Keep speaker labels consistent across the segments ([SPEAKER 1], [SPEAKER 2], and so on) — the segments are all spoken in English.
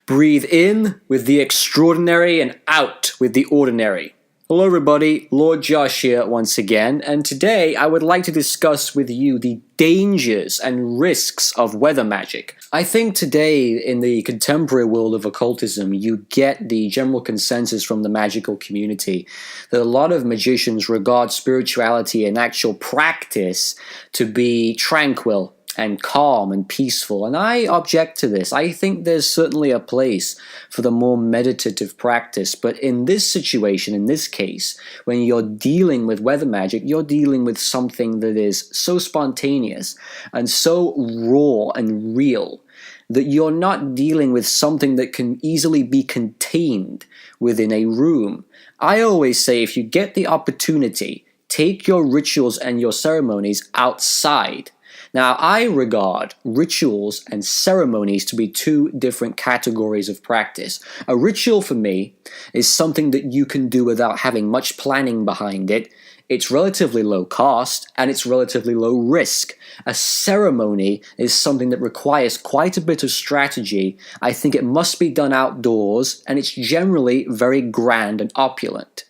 [SPEAKER 1] Breathe in with the extraordinary and out with the ordinary. Hello everybody, Lord Josh here once again, and today I would like to discuss with you the dangers and risks of weather magic. I think today in the contemporary world of occultism, you get the general consensus from the magical community that a lot of magicians regard spirituality and actual practice to be tranquil and calm and peaceful, and I object to this. I think there's certainly a place for the more meditative practice, but in this situation, in this case, when you're dealing with weather magic, you're dealing with something that is so spontaneous and so raw and real that you're not dealing with something that can easily be contained within a room. I always say if you get the opportunity, take your rituals and your ceremonies outside. Now, I regard rituals and ceremonies to be two different categories of practice. A ritual for me is something that you can do without having much planning behind it. It's relatively low cost and it's relatively low risk. A ceremony is something that requires quite a bit of strategy. I think it must be done outdoors and it's generally very grand and opulent.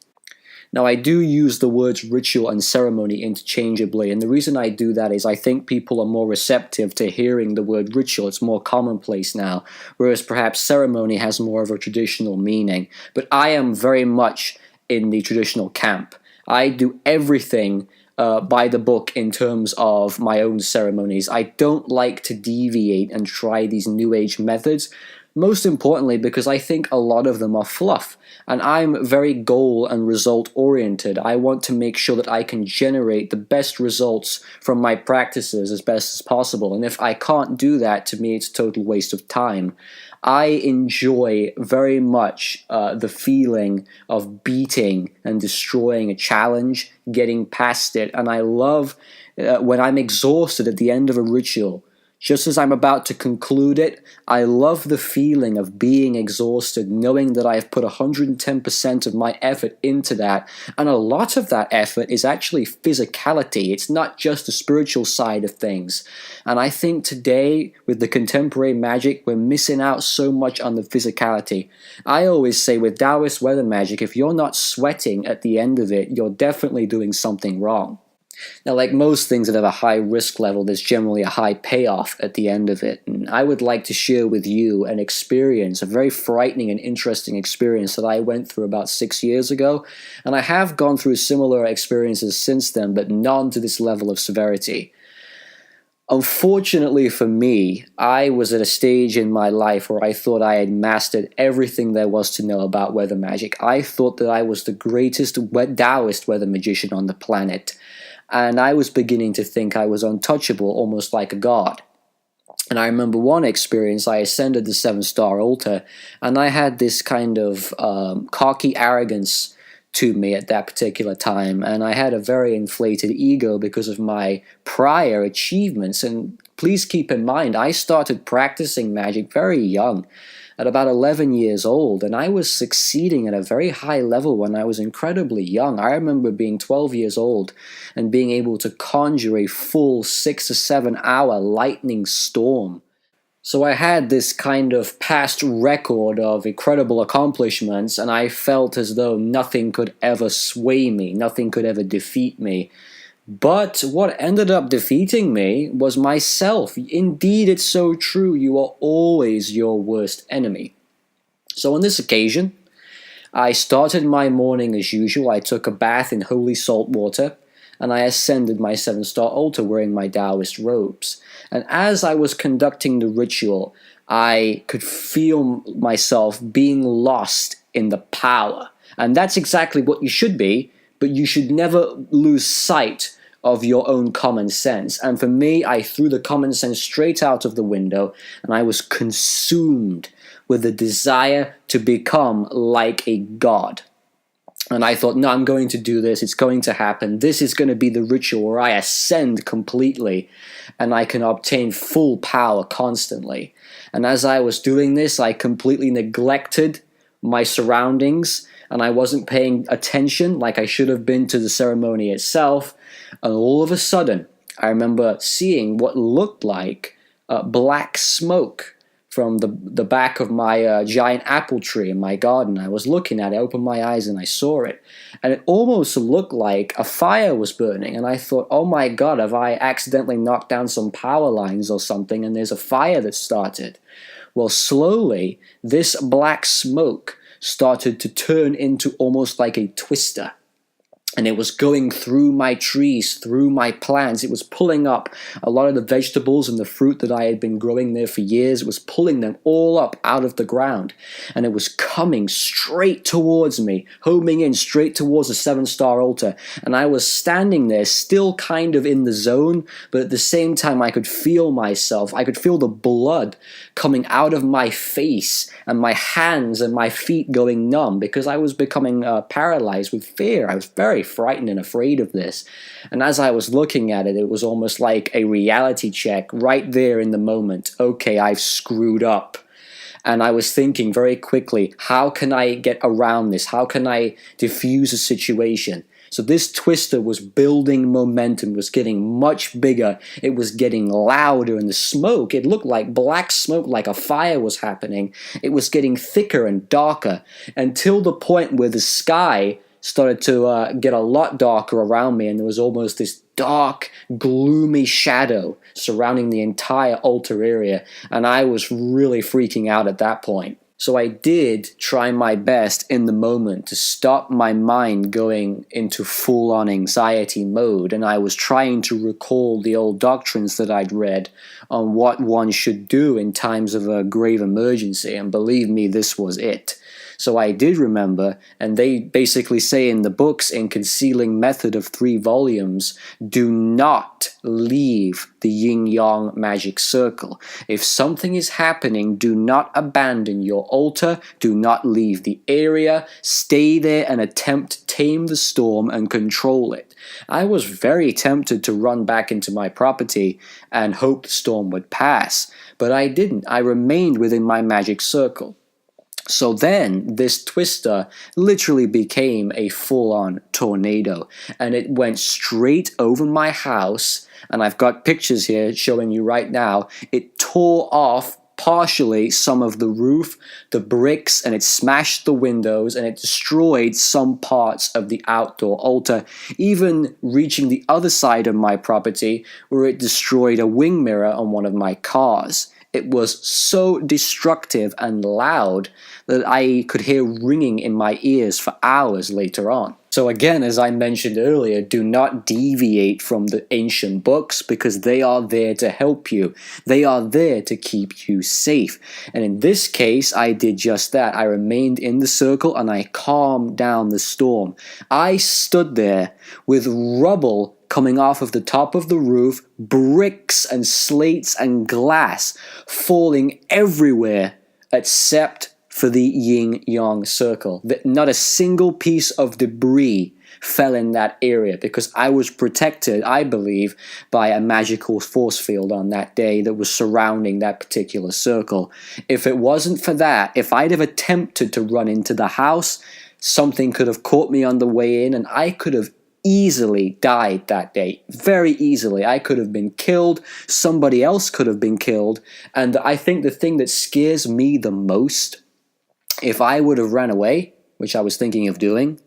[SPEAKER 1] Now, I do use the words ritual and ceremony interchangeably, and the reason I do that is I think people are more receptive to hearing the word ritual. It's more commonplace now, whereas perhaps ceremony has more of a traditional meaning. But I am very much in the traditional camp. I do everything by the book in terms of my own ceremonies. I don't like to deviate and try these New Age methods. Most importantly, because I think a lot of them are fluff, and I'm very goal and result oriented. I want to make sure that I can generate the best results from my practices as best as possible, and if I can't do that, to me it's a total waste of time. I enjoy very much the feeling of beating and destroying a challenge, getting past it, and I love when I'm exhausted at the end of a ritual. Just as I'm about to conclude it, I love the feeling of being exhausted, knowing that I have put 110% of my effort into that, and a lot of that effort is actually physicality. It's not just the spiritual side of things. And I think today, with the contemporary magic, we're missing out so much on the physicality. I always say with Taoist weather magic, if you're not sweating at the end of it, you're definitely doing something wrong. Now, like most things that have a high risk level, there's generally a high payoff at the end of it. And I would like to share with you an experience, a very frightening and interesting experience that I went through about 6 years ago. And I have gone through similar experiences since then, but none to this level of severity. Unfortunately for me, I was at a stage in my life where I thought I had mastered everything there was to know about weather magic. I thought that I was the greatest Taoist weather magician on the planet. And I was beginning to think I was untouchable, almost like a god. And I remember one experience, I ascended the 7-star altar, and I had this kind of cocky arrogance to me at that particular time, and I had a very inflated ego because of my prior achievements. And please keep in mind, I started practicing magic very young, at about 11 years old, and I was succeeding at a very high level when I was incredibly young. I remember being 12 years old and being able to conjure a full 6 or 7 hour lightning storm. So I had this kind of past record of incredible accomplishments, and I felt as though nothing could ever sway me, nothing could ever defeat me. But what ended up defeating me was myself. Indeed, it's so true. You are always your worst enemy. So on this occasion, I started my morning as usual. I took a bath in holy salt water, and I ascended my 7-star altar wearing my Taoist robes. And as I was conducting the ritual, I could feel myself being lost in the power. And that's exactly what you should be, but you should never lose sight of your own common sense. And for me, I threw the common sense straight out of the window, and I was consumed with the desire to become like a god. And I thought, no, I'm going to do this. It's going to happen. This is going to be the ritual where I ascend completely and I can obtain full power constantly. And as I was doing this, I completely neglected my surroundings, and I wasn't paying attention like I should have been to the ceremony itself. And all of a sudden, I remember seeing what looked like black smoke from the back of my giant apple tree in my garden. I was looking at it, I opened my eyes and I saw it. And it almost looked like a fire was burning. And I thought, oh my God, have I accidentally knocked down some power lines or something and there's a fire that started? Well, slowly, this black smoke started to turn into almost like a twister. And it was going through my trees, through my plants. It was pulling up a lot of the vegetables and the fruit that I had been growing there for years. It was pulling them all up out of the ground. And it was coming straight towards me, homing in straight towards the 7-star altar. And I was standing there, still kind of in the zone, but at the same time I could feel myself. I could feel the blood coming out of my face and my hands and my feet going numb because I was becoming paralyzed with fear. I was very frightened and afraid of this. And as I was looking at it, it was almost like a reality check right there in the moment. Okay, I've screwed up. And I was thinking very quickly, how can I get around this? How can I diffuse a situation? So this twister was building momentum, was getting much bigger, it was getting louder, and the smoke, it looked like black smoke, like a fire was happening. It was getting thicker and darker until the point where the sky started to get a lot darker around me, and there was almost this dark, gloomy shadow surrounding the entire altar area, and I was really freaking out at that point. So I did try my best in the moment to stop my mind going into full-on anxiety mode, and I was trying to recall the old doctrines that I'd read on what one should do in times of a grave emergency, and believe me, this was it. So I did remember, and they basically say in the books, in Concealing Method of 3 volumes, do not leave the yin-yang magic circle. If something is happening, do not abandon your altar, do not leave the area, stay there and attempt to tame the storm and control it. I was very tempted to run back into my property and hope the storm would pass, but I didn't. I remained within my magic circle. So then this twister literally became a full-on tornado, and it went straight over my house, and I've got pictures here showing you right now. It tore off partially some of the roof, the bricks, and it smashed the windows, and it destroyed some parts of the outdoor altar, even reaching the other side of my property where it destroyed a wing mirror on one of my cars. It was so destructive and loud that I could hear ringing in my ears for hours later on. So again, as I mentioned earlier, do not deviate from the ancient books because they are there to help you. They are there to keep you safe. And in this case, I did just that. I remained in the circle and I calmed down the storm. I stood there with rubble coming off of the top of the roof, bricks and slates and glass falling everywhere except for the yin-yang circle. Not a single piece of debris fell in that area because I was protected, I believe, by a magical force field on that day that was surrounding that particular circle. If it wasn't for that, if I'd have attempted to run into the house, something could have caught me on the way in and I could have easily died that day. Very easily. I could have been killed. Somebody else could have been killed. And I think the thing that scares me the most, if I would have ran away, which I was thinking of doing,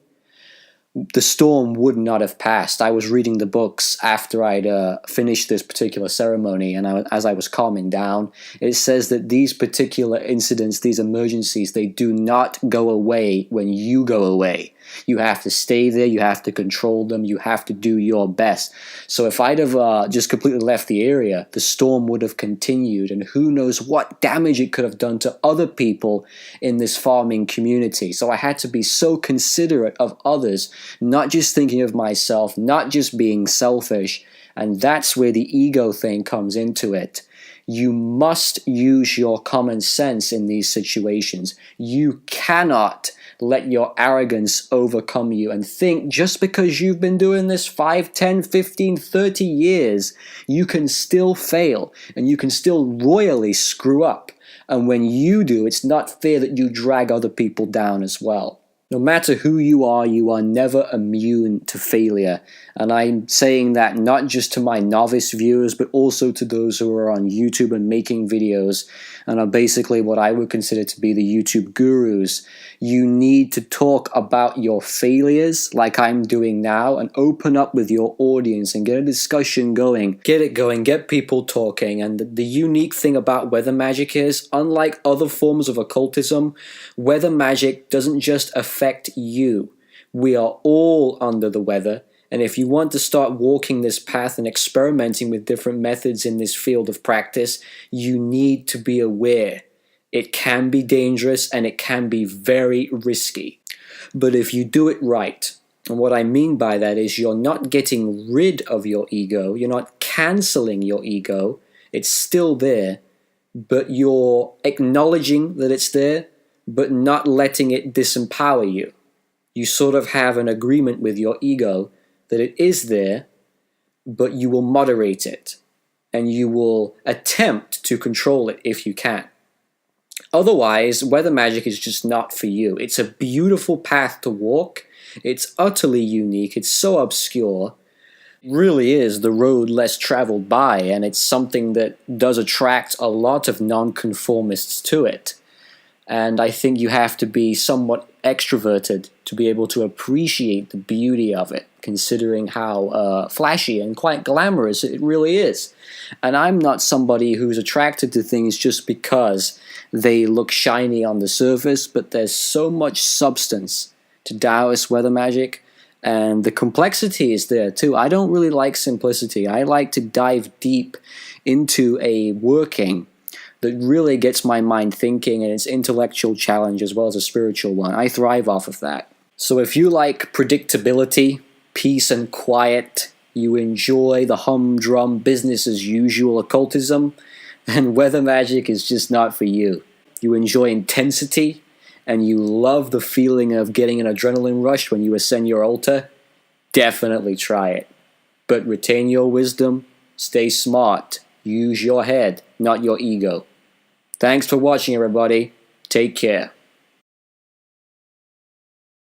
[SPEAKER 1] the storm would not have passed. I was reading the books after I'd finished this particular ceremony, and as I was calming down, it says that these particular incidents, these emergencies, they do not go away when you go away. You have to stay there, you have to control them, you have to do your best. So if I'd have just completely left the area, the storm would have continued, and who knows what damage it could have done to other people in this farming community. So I had to be so considerate of others, not just thinking of myself, not just being selfish, and that's where the ego thing comes into it. You must use your common sense in these situations. You cannot let your arrogance overcome you and think just because you've been doing this 5, 10, 15, 30 years, you can still fail and you can still royally screw up. And when you do, it's not fair that you drag other people down as well. No matter who you are never immune to failure. And I'm saying that not just to my novice viewers, but also to those who are on YouTube and making videos and are basically what I would consider to be the YouTube gurus. You need to talk about your failures like I'm doing now and open up with your audience and get a discussion going. Get it going, get people talking. And the unique thing about weather magic is, unlike other forms of occultism, weather magic doesn't just affect you. We are all under the weather. And if you want to start walking this path and experimenting with different methods in this field of practice, you need to be aware. It can be dangerous and it can be very risky. But if you do it right, and what I mean by that is you're not getting rid of your ego, you're not canceling your ego, it's still there, but you're acknowledging that it's there, but not letting it disempower you. You sort of have an agreement with your ego that it is there, but you will moderate it, and you will attempt to control it if you can. Otherwise, weather magic is just not for you. It's a beautiful path to walk. It's utterly unique. It's so obscure. It really is the road less traveled by, and it's something that does attract a lot of nonconformists to it. And I think you have to be somewhat extroverted to be able to appreciate the beauty of it, considering how flashy and quite glamorous it really is. And I'm not somebody who's attracted to things just because they look shiny on the surface, but there's so much substance to Taoist weather magic, and the complexity is there too. I don't really like simplicity. I like to dive deep into a working that really gets my mind thinking, and it's intellectual challenge as well as a spiritual one. I thrive off of that. So if you like predictability, peace and quiet, you enjoy the humdrum business as usual occultism, then weather magic is just not for you. You enjoy intensity, and you love the feeling of getting an adrenaline rush when you ascend your altar, definitely try it. But retain your wisdom, stay smart, use your head, not your ego. Thanks for watching, everybody. Take care.